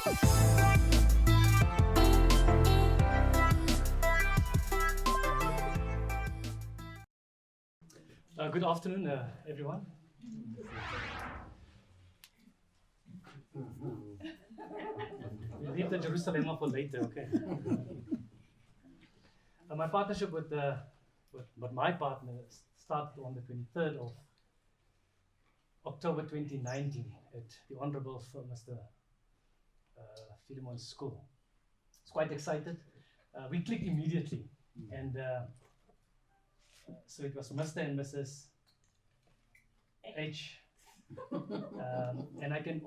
Good afternoon, everyone. We'll leave the Jerusalem for later, okay? My partnership with my partner started on the 23rd of October 2019 at the Honorable Mr. Philemon's school. I was quite excited. We clicked immediately, and so it was Mr. and Mrs. H. And I can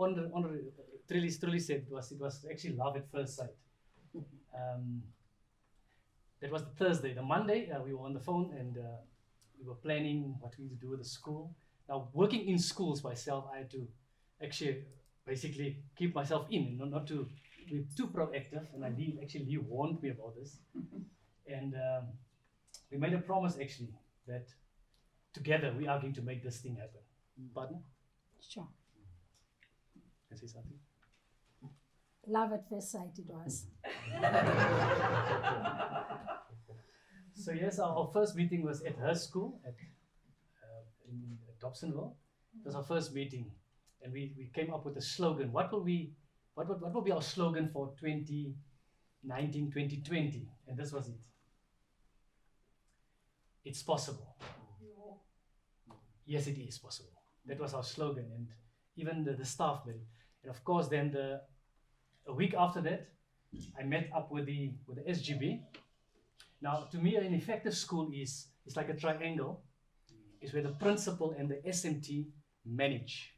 truly say it was actually love at first sight. That was the Thursday. The Monday, we were on the phone and we were planning what we need to do with the school. Now, working in schools myself, I had to actually basically keep myself in, not to be too proactive. And Lee warned me about this. And we made a promise actually that together we are going to make this thing happen. Partner? Sure. Can I say something? Love at first sight it was. So yes, our first meeting was at her school in Dobsonville. It was our first meeting, and we came up with a slogan. What will be our slogan for 2019, 2020? And this was it. It's possible. Yes, it is possible. That was our slogan, and even the staff made it. And of course, then a week after that, I met up with the SGB. Now, to me, an effective school is like a triangle. It's where the principal and the SMT manage.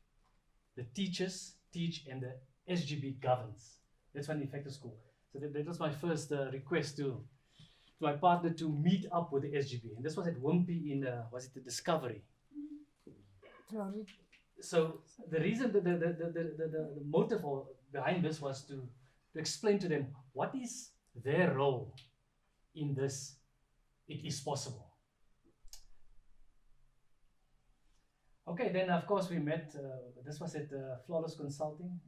The teachers teach, and the SGB governs. That's an effective school. So that was my first request to my partner to meet up with the SGB, and this was at Wimpy in was it the Discovery? Florida. So the reason, the motive behind this was to explain to them what is their role in this. It is possible. Okay, then of course we met. This was at Flawless Consulting,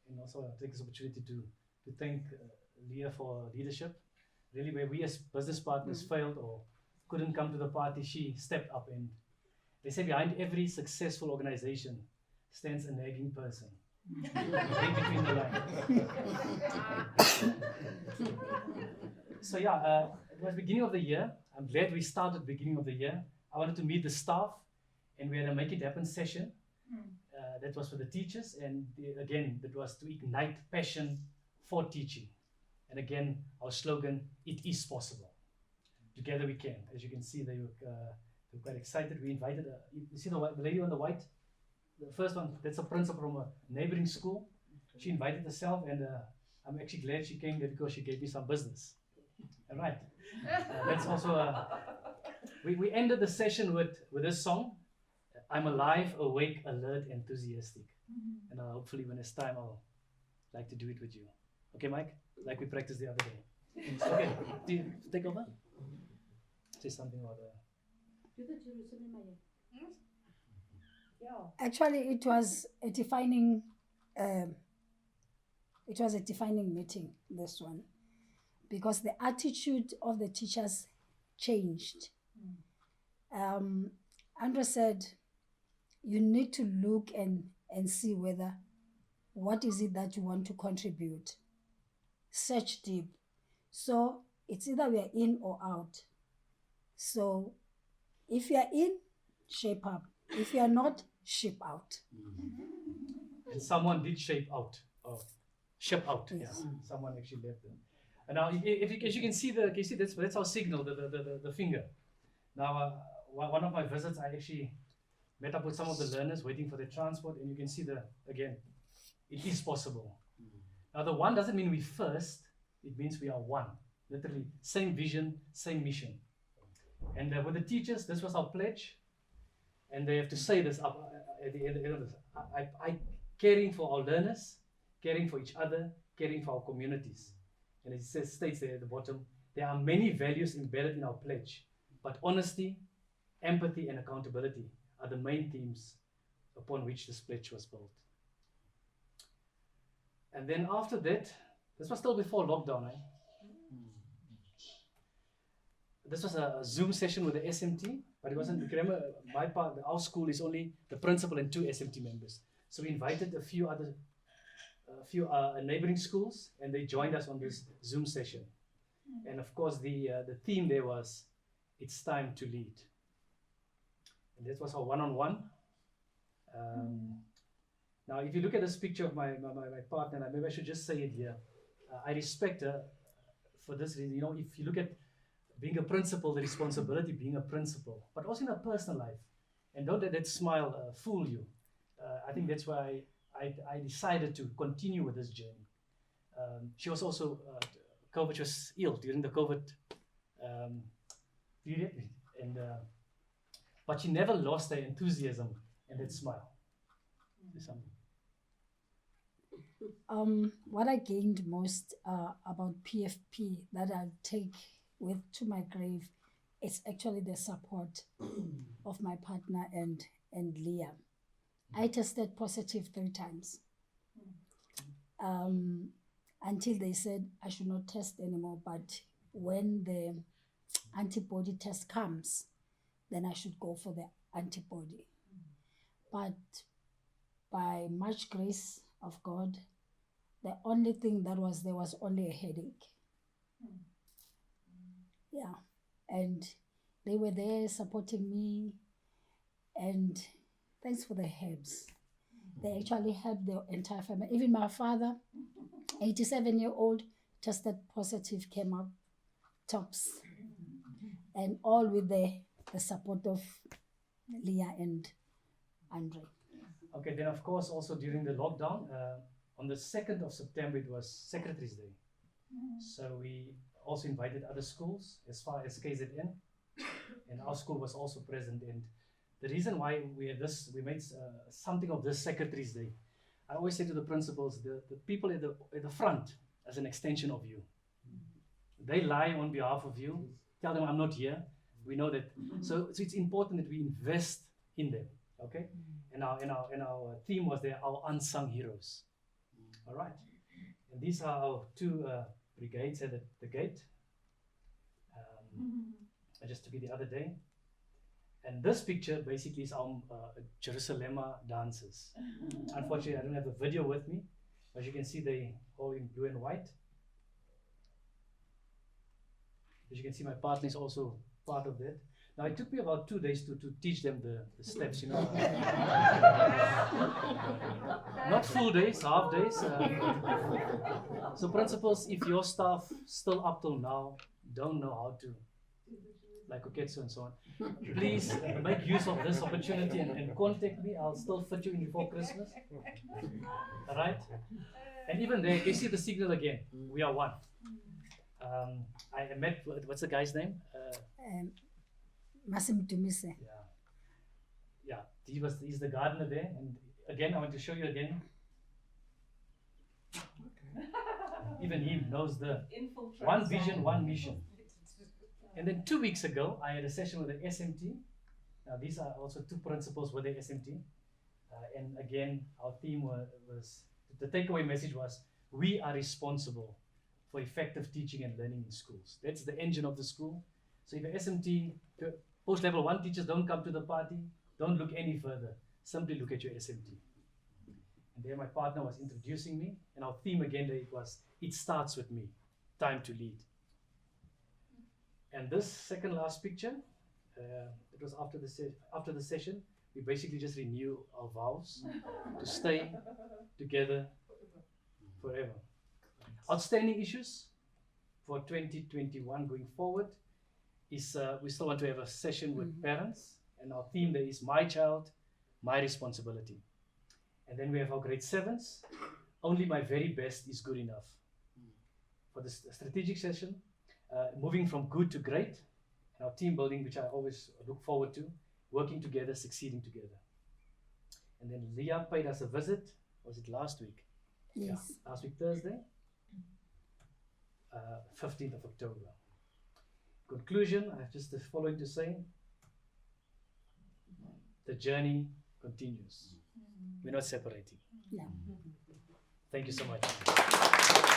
and also I take this opportunity to thank Leah for leadership. Really, where we as business partners failed or couldn't come to the party, she stepped up. And they say behind every successful organization stands a nagging person. Read between the lines. So yeah, it was beginning of the year. I'm glad we started beginning of the year. I wanted to meet the staff, and we had a Make It Happen session. That was for the teachers, and again, that was to ignite passion for teaching. And again, our slogan, it is possible. Together we can. As you can see, they were quite excited. We invited, you see the lady on the white? The first one, that's a principal from a neighboring school. She invited herself, and I'm actually glad she came there because she gave me some business. All right. That's also, we ended the session with this song, I'm alive, awake, alert, enthusiastic. And hopefully when it's time, I'll like to do it with you. Okay, Mike? Like we practiced the other day. Okay, do you take over? Say something about Actually, it was a defining meeting, this one, because the attitude of the teachers changed. Andrew said, you need to look and see whether, what is it that you want to contribute? Search deep. So it's either we are in or out. So if you are in, shape up. If you are not, ship out. And someone did shape out, or ship out. Yes. Yeah. Someone actually left them. And now, as you can see, that's our signal, the finger. Now, one of my visits, I actually met up with some of the learners waiting for their transport, and you can see again, it is possible. Now, the one doesn't mean we first, it means we are one. Literally, same vision, same mission. And with the teachers, this was our pledge. And they have to say this up at the end of this. I caring for our learners, caring for each other, caring for our communities. And it states there at the bottom, there are many values embedded in our pledge, but honesty, empathy, and accountability are the main themes upon which this pledge was built. And then after that, this was still before lockdown. This was a Zoom session with the SMT, but it wasn't. Remember, our school is only the principal and 2 SMT members. So we invited a few neighboring schools, and they joined us on this Zoom session. And of course, the theme there was, "It's time to lead." And that was our one-on-one. Now, if you look at this picture of my partner, maybe I should just say it here. I respect her for this reason. You know, if you look at being a principal, the responsibility of being a principal, but also in a personal life. And don't let that smile fool you. I think that's why I decided to continue with this journey. She was also, she was ill during the COVID period, but she never lost her enthusiasm and that smile. What I gained most about PFP that I take with to my grave is actually the support of my partner and Leah. I tested positive 3 times until they said I should not test anymore, but when the antibody test comes, then I should go for the antibody. But by much grace of God, the only thing that was there was only a headache. Yeah, and they were there supporting me, and thanks for the herbs. They actually helped the entire family. Even my father, 87-year-old, tested positive, came up tops, and all with the support of Leah and Andre. Okay, then of course also during the lockdown, on the 2nd of September, it was Secretary's Day. So we also invited other schools as far as KZN, and our school was also present. And the reason why we made something of this Secretary's Day, I always say to the principals, the people at the front as an extension of you. They lie on behalf of you. Tell them I'm not here. We know that. So it's important that we invest in them. Okay, and our theme was there, our unsung heroes. All right, and these are our 2 brigades at the gate. I just took it the other day, and this picture basically is our Jerusalem dancers. Unfortunately, I don't have a video with me, but you can see they all in blue and white. As you can see, my partner is also part of that. Now, it took me about 2 days to teach them the steps, you know. Not full days, half days. So principals, if your staff still up till now don't know how to, like Oketsu and so on, please make use of this opportunity and contact me. I'll still fit you in before Christmas. All right? And even there, you see the signal again. We are one. I met, what's the guy's name? Masim Dumise. Yeah, he's the gardener there. And again, I want to show you again. Even he knows the one vision, one mission. And then 2 weeks ago, I had a session with the SMT. Now, these are also 2 principals with the SMT. And again, our theme was, the takeaway message was, we are responsible for effective teaching and learning in schools. That's the engine of the school. So if the SMT, post-level 1 teachers don't come to the party, don't look any further. Simply look at your SMT. And there my partner was introducing me, and our theme again there was, it starts with me, time to lead. And this second last picture, it was after the session, we basically just renew our vows to stay together forever. Outstanding issues for 2021 going forward is we still want to have a session with parents, and our theme there is my child, my responsibility. And then we have our grade 7s, only my very best is good enough. For the strategic session, moving from good to great, and our team building, which I always look forward to, working together, succeeding together. And then Leah paid us a visit, was it last week? Yes. Yeah, last week Thursday, 15th of October. Conclusion, I have just the following to say. The journey continues. We're not separating. Yeah. Thank you so much.